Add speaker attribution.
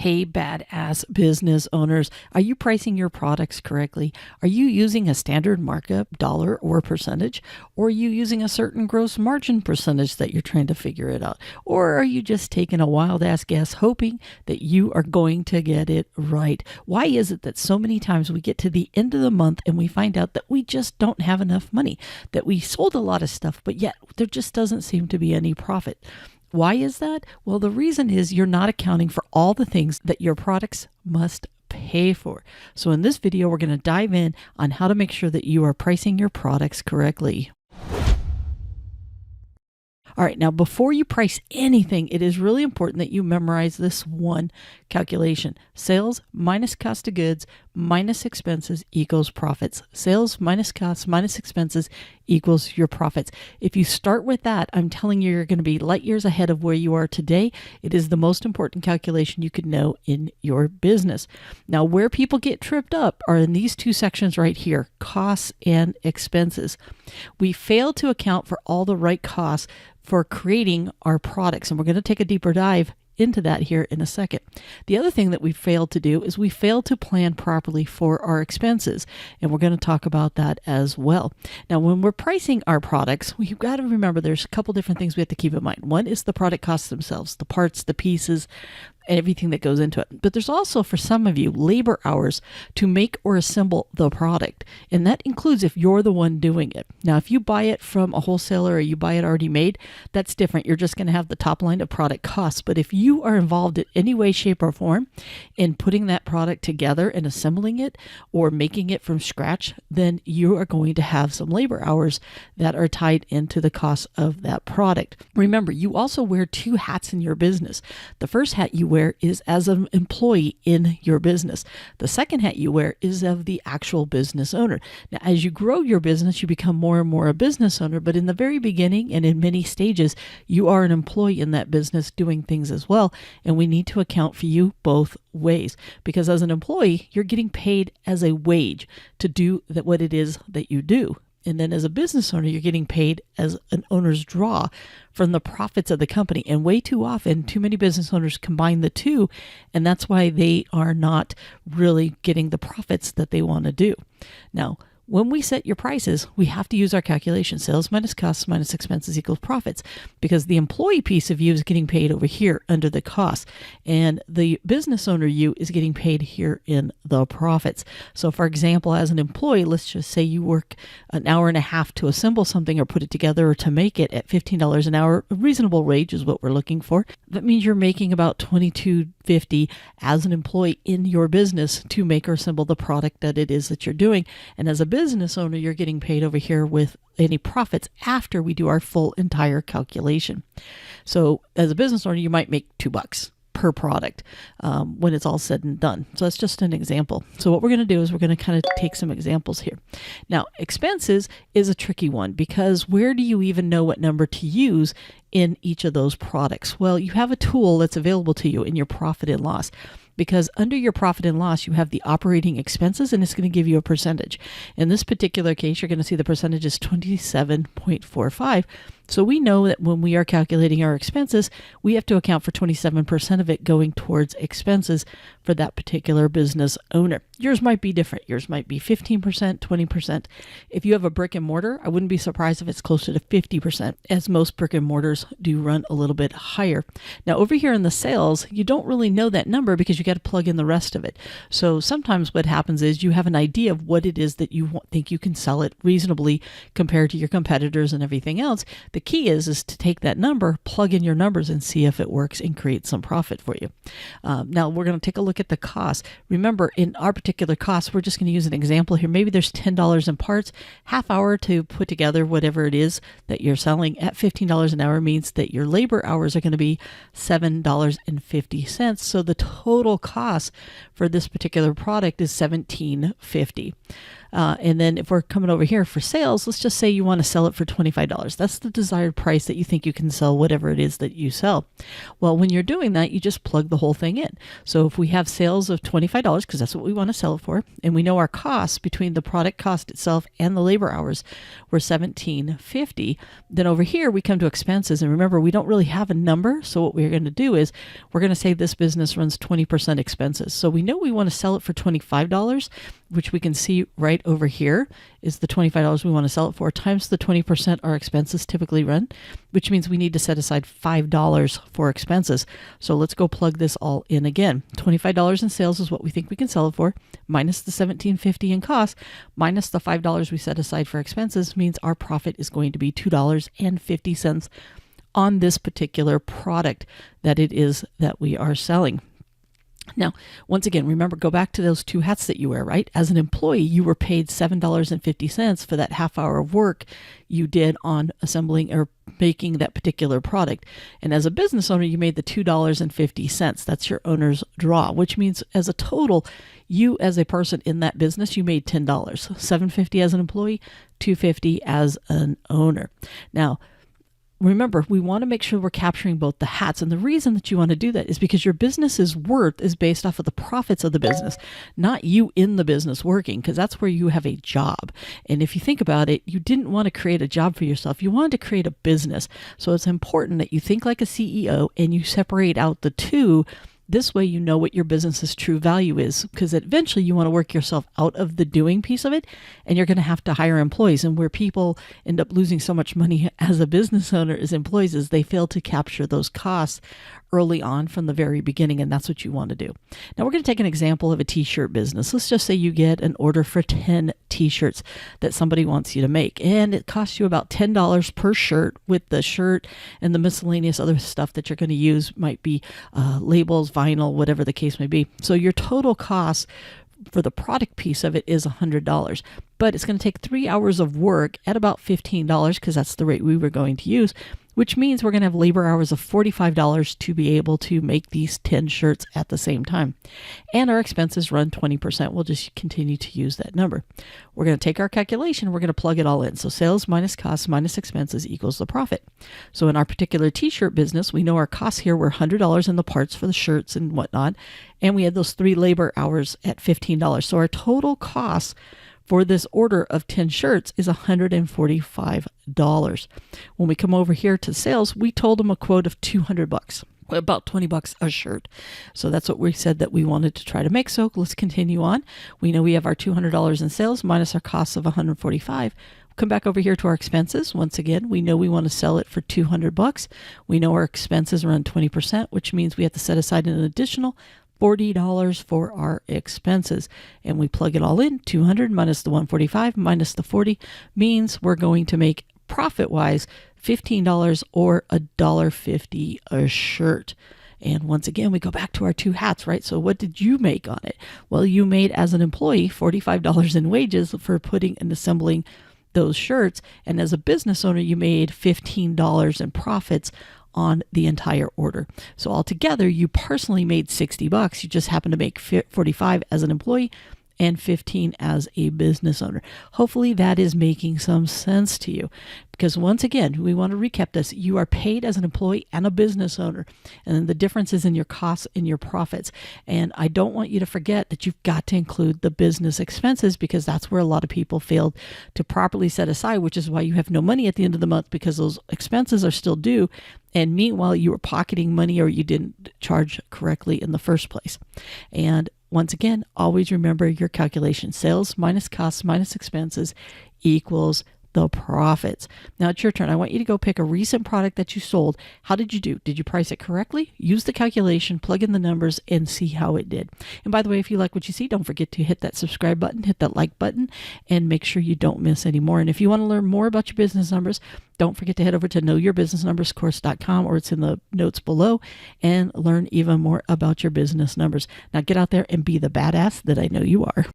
Speaker 1: Hey, badass business owners, are you pricing your products correctly? Are you using a standard markup, dollar or percentage? Or are you using a certain gross margin percentage that you're trying to figure it out? Or are you just taking a wild ass guess hoping that you are going to get it right? Why is it that so many times we get to the end of the month and we find out that we just don't have enough money, that we sold a lot of stuff, but yet there just doesn't seem to be any profit? Why is that? Well, the reason is you're not accounting for all the things that your products must pay for. So in this video, we're going to dive in on how to make sure that you are pricing your products correctly. All right, now before you price anything, it is really important that you memorize this one calculation. Sales minus cost of goods minus expenses equals profits. Sales minus costs minus expenses equals your profits. If you start with that, I'm telling you, you're going to be light years ahead of where you are today. It is the most important calculation you could know in your business. Now, where people get tripped up are in these two sections right here, costs and expenses. We fail to account for all the right costs for creating our products. And we're going to take a deeper dive into that here in a second. The other thing that we failed to do is we failed to plan properly for our expenses. And we're going to talk about that as well. Now, when we're pricing our products, we've got to remember there's a couple different things we have to keep in mind. One is the product costs themselves, the parts, the pieces, and everything that goes into it. But there's also, for some of you, labor hours to make or assemble the product. And that includes if you're the one doing it. Now, if you buy it from a wholesaler or you buy it already made, that's different. You're just going to have the top line of product costs. But if you are involved in any way, shape, or form in putting that product together and assembling it or making it from scratch, then you are going to have some labor hours that are tied into the cost of that product. Remember, you also wear two hats in your business. The first hat you wear is as an employee in your business. The second hat you wear is of the actual business owner. Now, as you grow your business, you become more and more a business owner, but in the very beginning and in many stages, you are an employee in that business doing things as well. And we need to account for you both ways, because as an employee, you're getting paid as a wage to do what it is that you do. And then as a business owner, you're getting paid as an owner's draw from the profits of the company. And way too often, too many business owners combine the two. And that's why they are not really getting the profits that they want to do. Now, when we set your prices, we have to use our calculation. Sales minus costs minus expenses equals profits, because the employee piece of you is getting paid over here under the cost, and the business owner you is getting paid here in the profits. So for example, as an employee, let's just say you work an hour and a half to assemble something or put it together or to make it at $15 an hour. A reasonable wage is what we're looking for. That means you're making about $22.50 as an employee in your business to make or assemble the product that it is that you're doing. And as a business owner, you're getting paid over here with any profits after we do our full entire calculation. So as a business owner, you might make $2 per product when it's all said and done. So that's just an example. So what we're going to do is we're going to kind of take some examples here. Now, expenses is a tricky one, because where do you even know what number to use in each of those products? Well, you have a tool that's available to you in your profit and loss, because under your profit and loss, you have the operating expenses, and it's going to give you a percentage. In this particular case, you're going to see the percentage is 27.45. So we know that when we are calculating our expenses, we have to account for 27% of it going towards expenses for that particular business owner. Yours might be different. Yours might be 15%, 20%. If you have a brick and mortar, I wouldn't be surprised if it's closer to 50%, as most brick and mortars do run a little bit higher. Now, over here in the sales, you don't really know that number because you got to plug in the rest of it. So sometimes what happens is you have an idea of what it is that you think you can sell it reasonably compared to your competitors and everything else. The key is to take that number, plug in your numbers, and see if it works and create some profit for you. Now, we're going to take a look at the cost. Remember, in our particular cost, we're just going to use an example here. Maybe there's $10 in parts, half hour to put together whatever it is that you're selling at $15 an hour means that your labor hours are going to be $7.50. So the total cost for this particular product is $17.50. And then if we're coming over here for sales, let's just say you want to sell it for $25. That's the desired price that you think you can sell whatever it is that you sell. Well, when you're doing that, you just plug the whole thing in. So if we have sales of $25, because that's what we want to sell it for, and we know our costs between the product cost itself and the labor hours were $17.50, then over here we come to expenses. And remember, we don't really have a number. So what we're going to do is we're going to say this business runs 20% expenses. So we know we want to sell it for $25, which we can see right over here is the $25 we want to sell it for times the 20% our expenses typically run, which means we need to set aside $5 for expenses. So let's go plug this all in again. $25 in sales is what we think we can sell it for, minus the $17.50 in cost, minus the $5 we set aside for expenses means our profit is going to be $2.50 on this particular product that it is that we are selling. Now, once again, remember, go back to those two hats that you wear, right? As an employee, you were paid $7.50 for that half hour of work you did on assembling or making that particular product. And as a business owner, you made the $2.50. That's your owner's draw, which means as a total, you as a person in that business, you made $10. $7.50 as an employee, $2.50 as an owner. Now, remember, we want to make sure we're capturing both the hats. And the reason that you want to do that is because your business's worth is based off of the profits of the business, not you in the business working, because that's where you have a job. And if you think about it, you didn't want to create a job for yourself. You wanted to create a business. So it's important that you think like a CEO and you separate out the two. This way, you know what your business's true value is, because eventually you want to work yourself out of the doing piece of it, and you're going to have to hire employees. And where people end up losing so much money as a business owner as employees is they fail to capture those costs early on from the very beginning, and that's what you want to do. Now we're going to take an example of a t-shirt business. Let's just say you get an order for 10 t-shirts that somebody wants you to make, and it costs you about $10 per shirt, with the shirt and the miscellaneous other stuff that you're going to use might be labels, vinyl, whatever the case may be. So your total cost for the product piece of it is $100, but it's going to take 3 hours of work at about $15, because that's the rate we were going to use, which means we're going to have labor hours of $45 to be able to make these 10 shirts at the same time. And our expenses run 20%. We'll just continue to use that number. We're going to take our calculation. We're going to plug it all in. So sales minus costs minus expenses equals the profit. So in our particular t-shirt business, we know our costs here were $100 in the parts for the shirts and whatnot. And we had those 3 labor hours at $15. So our total cost for this order of 10 shirts is $145. When we come over here to sales, we told them a quote of $200, about $20 a shirt. So that's what we said that we wanted to try to make. So let's continue on. We know we have our $200 in sales minus our costs of $145. Come back over here to our expenses. Once again, we know we want to sell it for $200. We know our expenses run 20%, which means we have to set aside an additional $40 for our expenses, and we plug it all in. 200 minus the 145 minus the 40 means we're going to make profit-wise $15 or $1.50 a shirt. And once again, we go back to our two hats, right? So what did you make on it? Well, you made, as an employee, $45 in wages for putting and assembling those shirts, and as a business owner, you made $15 in profits on the entire order. So altogether, you personally made $60. You just happen to make 45 as an employee and 15 as a business owner. Hopefully that is making some sense to you, because once again, we want to recap this. You are paid as an employee and a business owner, and then the difference is in your costs and your profits. And I don't want you to forget that you've got to include the business expenses, because that's where a lot of people failed to properly set aside, which is why you have no money at the end of the month, because those expenses are still due. And meanwhile, you were pocketing money or you didn't charge correctly in the first place. And once again, always remember your calculation. Sales minus costs minus expenses equals the profits. Now it's your turn. I want you to go pick a recent product that you sold. How did you do? Did you price it correctly? Use the calculation, plug in the numbers, and see how it did. And by the way, if you like what you see, don't forget to hit that subscribe button, hit that like button, and make sure you don't miss any more. And if you want to learn more about your business numbers, don't forget to head over to knowyourbusinessnumberscourse.com, or it's in the notes below, and learn even more about your business numbers. Now get out there and be the badass that I know you are.